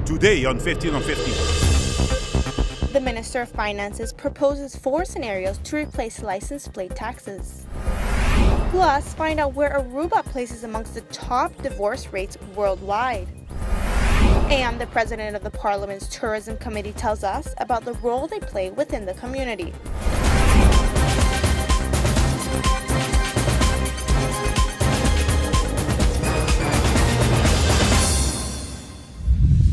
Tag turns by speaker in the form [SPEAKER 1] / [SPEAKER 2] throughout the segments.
[SPEAKER 1] today on 15 on 15.
[SPEAKER 2] The Minister of Finances proposes 4 scenarios to replace license plate taxes. Plus, find out where Aruba places amongst the top divorce rates worldwide. And the President of the Parliament's Tourism Committee tells us about the role they play within the community.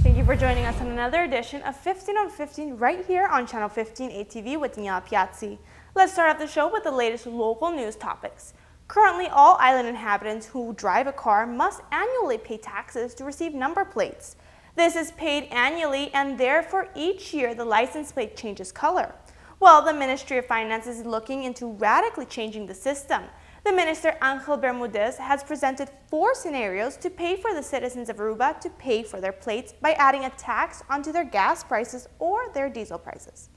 [SPEAKER 3] Thank you for joining us on another edition of 15 on 15 right here on Channel 15 ATV with Daniela Piazzi. Let's start off the show with the latest local news topics. Currently, all island inhabitants who drive a car must annually pay taxes to receive number plates. This is paid annually, and therefore each year the license plate changes color. Well, the Ministry of Finance is looking into radically changing the system. The Minister Angel Bermudez has presented 4 scenarios to pay for the citizens of Aruba to pay for their plates by adding a tax onto their gas prices or their diesel prices.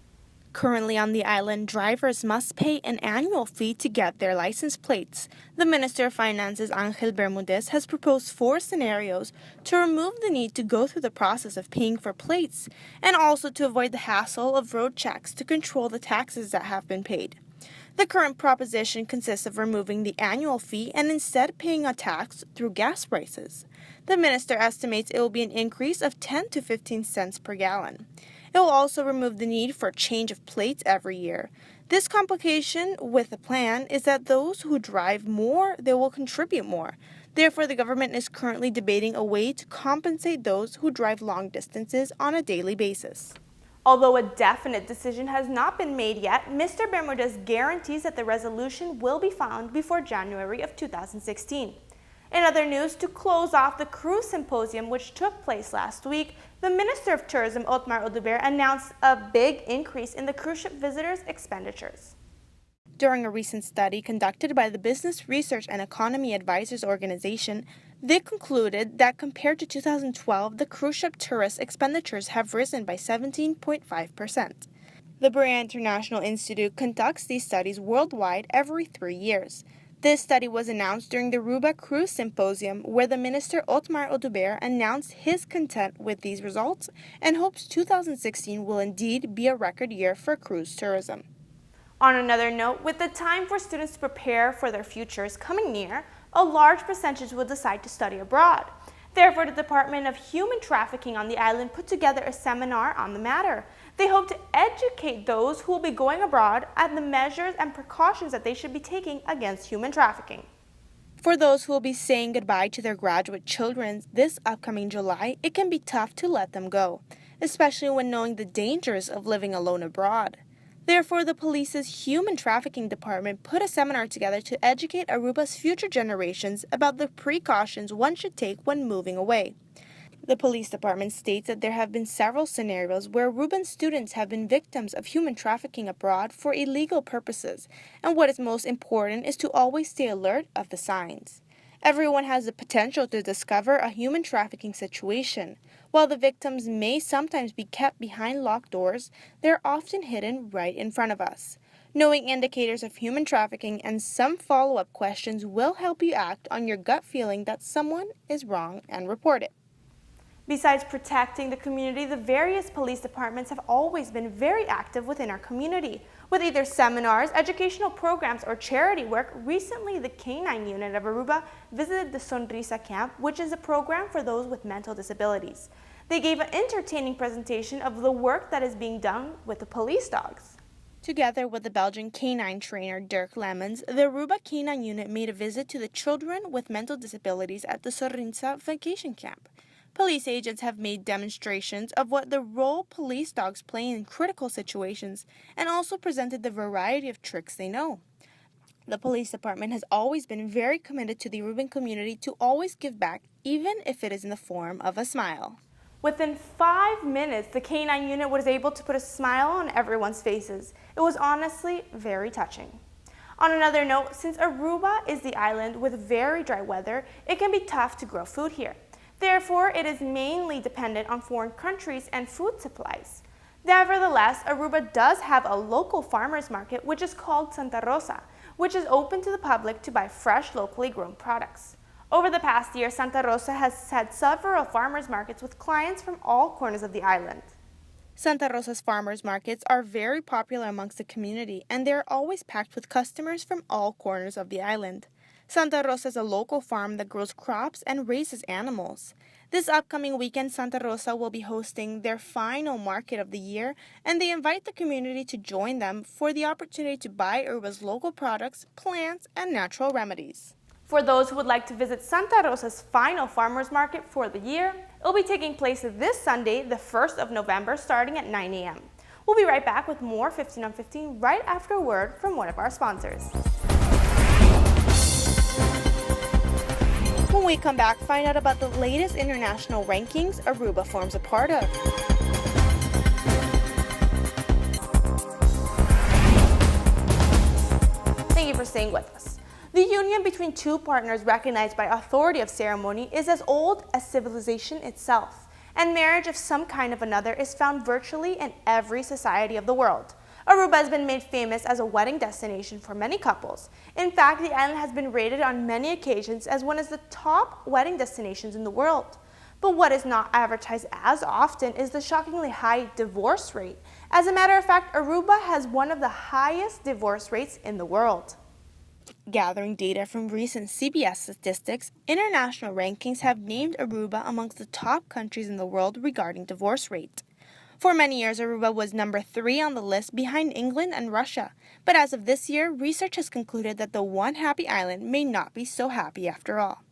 [SPEAKER 2] Currently on the island, drivers must pay an annual fee to get their license plates. The Minister of Finance's Angel Bermudez has proposed 4 scenarios to remove the need to go through the process of paying for plates and also to avoid the hassle of road checks to control the taxes that have been paid. The current proposition consists of removing the annual fee and instead paying a tax through gas prices. The minister estimates it will be an increase of 10 to 15 cents per gallon. It will also remove the need for a change of plates every year. This complication with the plan is that those who drive more, they will contribute more. Therefore, the government is currently debating a way to compensate those who drive long distances on a daily basis.
[SPEAKER 3] Although a definite decision has not been made yet, Mr. Bermudez guarantees that the resolution will be found before January of 2016. In other news, to close off the cruise symposium which took place last week, the Minister of Tourism, Otmar Oduber, announced a big increase in the cruise ship visitors' expenditures.
[SPEAKER 2] During a recent study conducted by the Business Research and Economy Advisors Organization, they concluded that compared to 2012, the cruise ship tourist expenditures have risen by 17.5%. The Berea International Institute conducts these studies worldwide every 3 years. This study was announced during the Aruba Cruise Symposium, where the Minister Otmar Oduber announced his content with these results and hopes 2016 will indeed be a record year for cruise tourism.
[SPEAKER 3] On another note, with the time for students to prepare for their futures coming near, a large percentage will decide to study abroad. Therefore, the Department of Human Trafficking on the island put together a seminar on the matter. They hope to educate those who will be going abroad on the measures and precautions that they should be taking against human trafficking.
[SPEAKER 2] For those who will be saying goodbye to their graduate children this upcoming July, it can be tough to let them go, especially when knowing the dangers of living alone abroad. Therefore, the police's Human Trafficking Department put a seminar together to educate Aruba's future generations about the precautions one should take when moving away. The police department states that there have been several scenarios where Aruban students have been victims of human trafficking abroad for illegal purposes, and what is most important is to always stay alert of the signs. Everyone has the potential to discover a human trafficking situation. While the victims may sometimes be kept behind locked doors, they are often hidden right in front of us. Knowing indicators of human trafficking and some follow-up questions will help you act on your gut feeling that someone is wrong and report it.
[SPEAKER 3] Besides protecting the community, the various police departments have always been very active within our community. With either seminars, educational programs, or charity work, recently the K9 unit of Aruba visited the Sonrisa camp, which is a program for those with mental disabilities. They gave an entertaining presentation of the work that is being done with the police dogs.
[SPEAKER 2] Together with the Belgian K9 trainer Dirk Lemmens, the Aruba K9 unit made a visit to the children with mental disabilities at the Sonrisa vacation camp. Police agents have made demonstrations of what the role police dogs play in critical situations and also presented the variety of tricks they know. The police department has always been very committed to the Aruban community to always give back, even if it is in the form of a smile.
[SPEAKER 3] Within 5 minutes, the K9 unit was able to put a smile on everyone's faces. It was honestly very touching. On another note, since Aruba is the island with very dry weather, it can be tough to grow food here. Therefore, it is mainly dependent on foreign countries and food supplies. Nevertheless, Aruba does have a local farmers market which is called Santa Rosa, which is open to the public to buy fresh, locally grown products. Over the past year, Santa Rosa has had several farmers markets with clients from all corners of the island.
[SPEAKER 2] Santa Rosa's farmers markets are very popular amongst the community, and they are always packed with customers from all corners of the island. Santa Rosa is a local farm that grows crops and raises animals. This upcoming weekend, Santa Rosa will be hosting their final market of the year, and they invite the community to join them for the opportunity to buy Aruba's local products, plants, and natural remedies.
[SPEAKER 3] For those who would like to visit Santa Rosa's final farmers market for the year, it will be taking place this Sunday, the 1st of November, starting at 9 a.m. We'll be right back with more 15 on 15 right after a word from one of our sponsors.
[SPEAKER 2] When we come back, find out about the latest international rankings Aruba forms a part of.
[SPEAKER 3] Thank you for staying with us. The union between two partners recognized by authority of ceremony is as old as civilization itself, and marriage of some kind of another is found virtually in every society of the world. Aruba has been made famous as a wedding destination for many couples. In fact, the island has been rated on many occasions as one of the top wedding destinations in the world. But what is not advertised as often is the shockingly high divorce rate. As a matter of fact, Aruba has one of the highest divorce rates in the world.
[SPEAKER 2] Gathering data from recent CBS statistics, international rankings have named Aruba amongst the top countries in the world regarding divorce rate. For many years, Aruba was number 3 on the list behind England and Russia. But as of this year, research has concluded that the one happy island may not be so happy after all.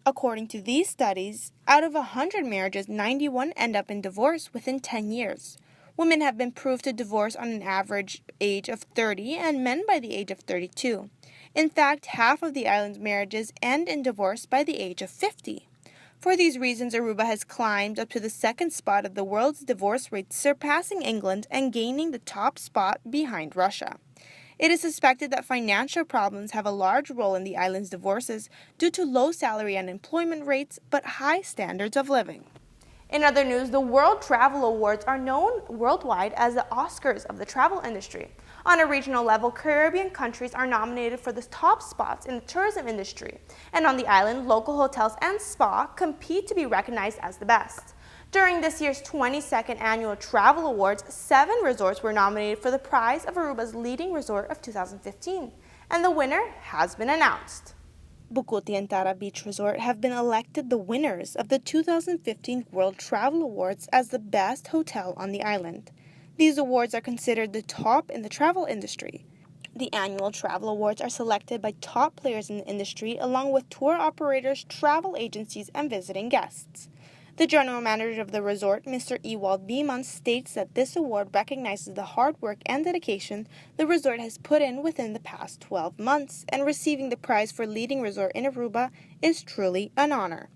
[SPEAKER 2] According to these studies, out of 100 marriages, 91 end up in divorce within 10 years. Women have been proved to divorce on an average age of 30 and men by the age of 32. In fact, half of the island's marriages end in divorce by the age of 50. For these reasons, Aruba has climbed up to the second spot of the world's divorce rate, surpassing England and gaining the top spot behind Russia. It is suspected that financial problems have a large role in the island's divorces due to low salary and employment rates, but high standards of living.
[SPEAKER 3] In other news, the World Travel Awards are known worldwide as the Oscars of the travel industry. On a regional level, Caribbean countries are nominated for the top spots in the tourism industry, and on the island, local hotels and spa compete to be recognized as the best. During this year's 22nd Annual Travel Awards, 7 resorts were nominated for the prize of Aruba's leading resort of 2015, and the winner has been announced.
[SPEAKER 2] Bukuti and Tara Beach Resort have been elected the winners of the 2015 World Travel Awards as the best hotel on the island. These awards are considered the top in the travel industry. The annual travel awards are selected by top players in the industry along with tour operators, travel agencies, and visiting guests. The general manager of the resort, Mr. Ewald Beeman, states that this award recognizes the hard work and dedication the resort has put in within the past 12 months, and receiving the prize for leading resort in Aruba is truly an honor.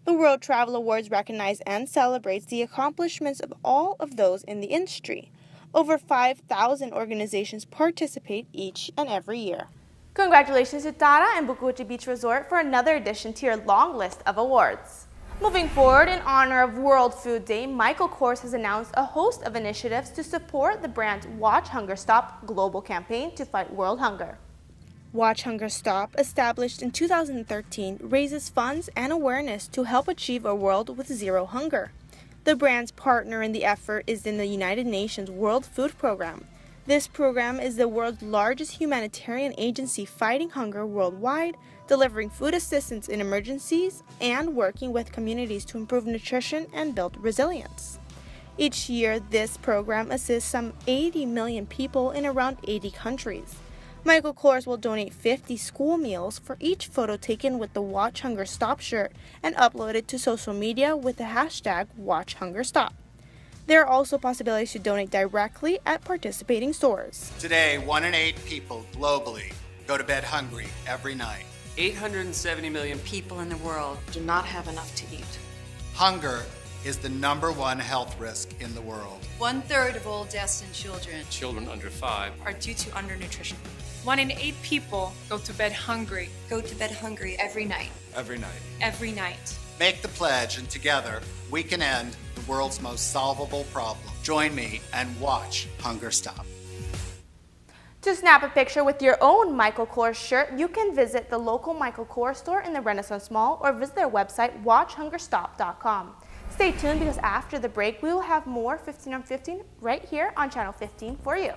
[SPEAKER 2] The World Travel Awards recognize and celebrates the accomplishments of all of those in the industry. Over 5,000 organizations participate each and every year.
[SPEAKER 3] Congratulations to Tara and Bukuti Beach Resort for another addition to your long list of awards. Moving forward, in honor of World Food Day, Michael Kors has announced a host of initiatives to support the brand's Watch Hunger Stop global campaign to fight world hunger.
[SPEAKER 2] Watch Hunger Stop, established in 2013, raises funds and awareness to help achieve a world with zero hunger. The brand's partner in the effort is in the United Nations World Food Program. This program is the world's largest humanitarian agency fighting hunger worldwide, delivering food assistance in emergencies, and working with communities to improve nutrition and build resilience. Each year, this program assists some 80 million people in around 80 countries. Michael Kors will donate 50 school meals for each photo taken with the Watch Hunger Stop shirt and upload it to social media with the hashtag #WatchHungerStop. There are also possibilities to donate directly at participating stores.
[SPEAKER 4] Today, 1 in 8 people globally go to bed hungry every night.
[SPEAKER 5] 870 million people in the world do not have enough to eat.
[SPEAKER 4] Hunger is the #1 health risk in the world.
[SPEAKER 6] 1/3 of all deaths in children
[SPEAKER 7] under 5
[SPEAKER 6] are due to undernutrition.
[SPEAKER 8] 1 in 8 people go to bed hungry.
[SPEAKER 6] Go to bed hungry every night.
[SPEAKER 4] Every night.
[SPEAKER 8] Every night.
[SPEAKER 4] Make the pledge, and together we can end the world's most solvable problem. Join me and watch Hunger Stop.
[SPEAKER 3] To snap a picture with your own Michael Kors shirt, you can visit the local Michael Kors store in the Renaissance Mall or visit their website watchhungerstop.com. Stay tuned because after the break, we will have more 15 on 15 right here on Channel 15 for you.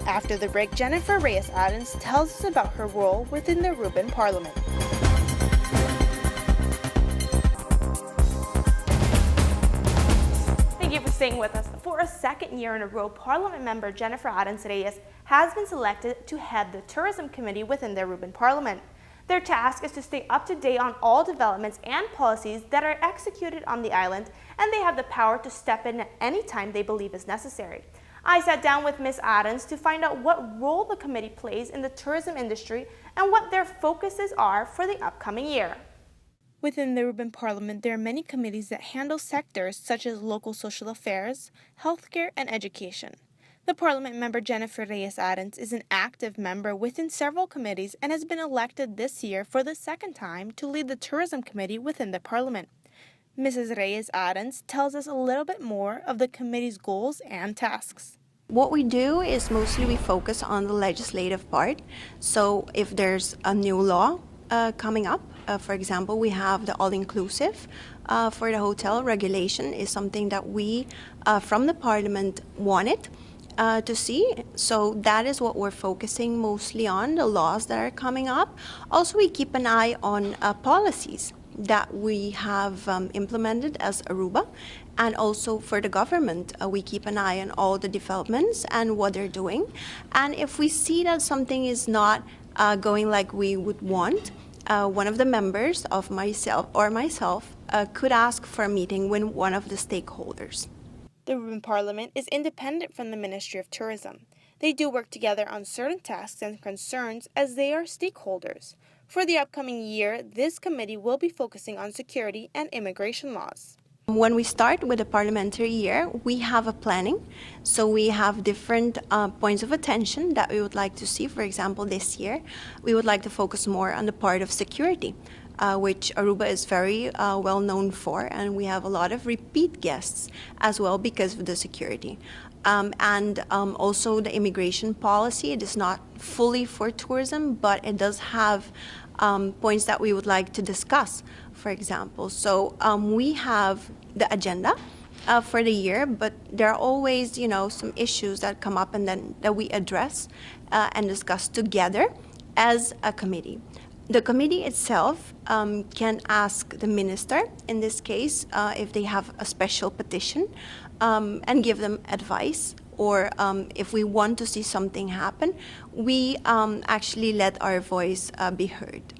[SPEAKER 2] After the break, Jennifer Reyes-Adams tells us about her role within the Reuben Parliament.
[SPEAKER 3] Thank you for staying with us. For a second year in a row, Parliament member Jennifer Adams-Reyes has been selected to head the Tourism Committee within the Reuben Parliament. Their task is to stay up to date on all developments and policies that are executed on the island, and they have the power to step in at any time they believe is necessary. I sat down with Ms. Adams to find out what role the committee plays in the tourism industry and what their focuses are for the upcoming year.
[SPEAKER 2] Within the Reuben Parliament, there are many committees that handle sectors such as local social affairs, healthcare, and education. The Parliament member Jennifer Reyes-Adams is an active member within several committees and has been elected this year for the second time to lead the Tourism Committee within the Parliament. Mrs. Reyes-Adams tells us a little bit more of the committee's goals and tasks.
[SPEAKER 7] What we do is mostly we focus on the legislative part. So if there's a new law coming up, for example, we have the all-inclusive for the hotel regulation is something that we from the Parliament wanted to see. So that is what we're focusing mostly on, the laws that are coming up. Also, we keep an eye on policies that we have implemented as Aruba, and also for the government, we keep an eye on all the developments and what they're doing. And if we see that something is not going like we would want, one of the members of myself could ask for a meeting with one of the stakeholders.
[SPEAKER 2] The Reuben Parliament is independent from the Ministry of Tourism. They do work together on certain tasks and concerns as they are stakeholders. For the upcoming year, this committee will be focusing on security and immigration laws.
[SPEAKER 7] When we start with the parliamentary year, we have a planning. So we have different points of attention that we would like to see. For example, this year, we would like to focus more on the part of security, which Aruba is very well known for, and we have a lot of repeat guests as well because of the security. Also the immigration policy. It is not fully for tourism, but it does have points that we would like to discuss, for example. So we have the agenda for the year, but there are always, some issues that come up and then that we address and discuss together as a committee. The committee itself can ask the minister, in this case, if they have a special petition, and give them advice. Or if we want to see something happen, we actually let our voice be heard.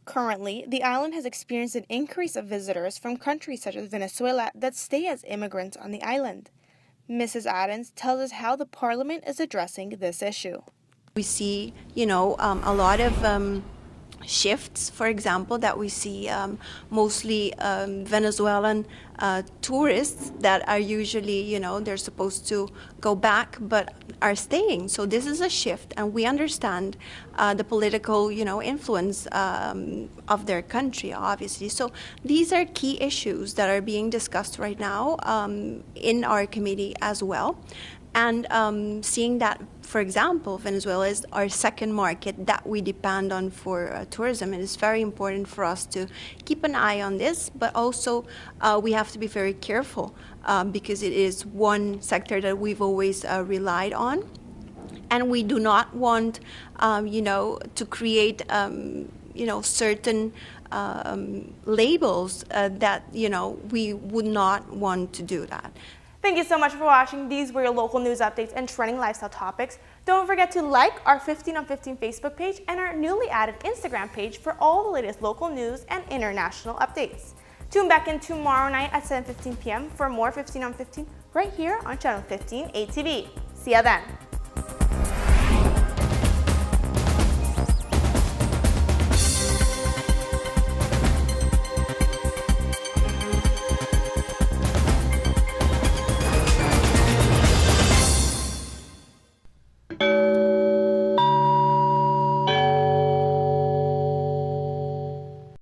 [SPEAKER 2] Currently, the island has experienced an increase of visitors from countries such as Venezuela that stay as immigrants on the island. Mrs. Adams tells us how the Parliament is addressing this issue.
[SPEAKER 7] We see, a lot of shifts, for example, that we see mostly Venezuelan tourists that are usually, they're supposed to go back but are staying. So this is a shift, and we understand the political, influence of their country, obviously. So these are key issues that are being discussed right now in our committee as well. And seeing that, for example, Venezuela is our second market that we depend on for tourism, it is very important for us to keep an eye on this, but also we have to be very careful because it is one sector that we've always relied on. And we do not want, to create, certain labels that, we would not want to do that.
[SPEAKER 3] Thank you so much for watching. These were your local news updates and trending lifestyle topics. Don't forget to like our 15 on 15 Facebook page and our newly added Instagram page for all the latest local news and international updates. Tune back in tomorrow night at 7:15 p.m. for more 15 on 15 right here on Channel 15 ATV. See ya then.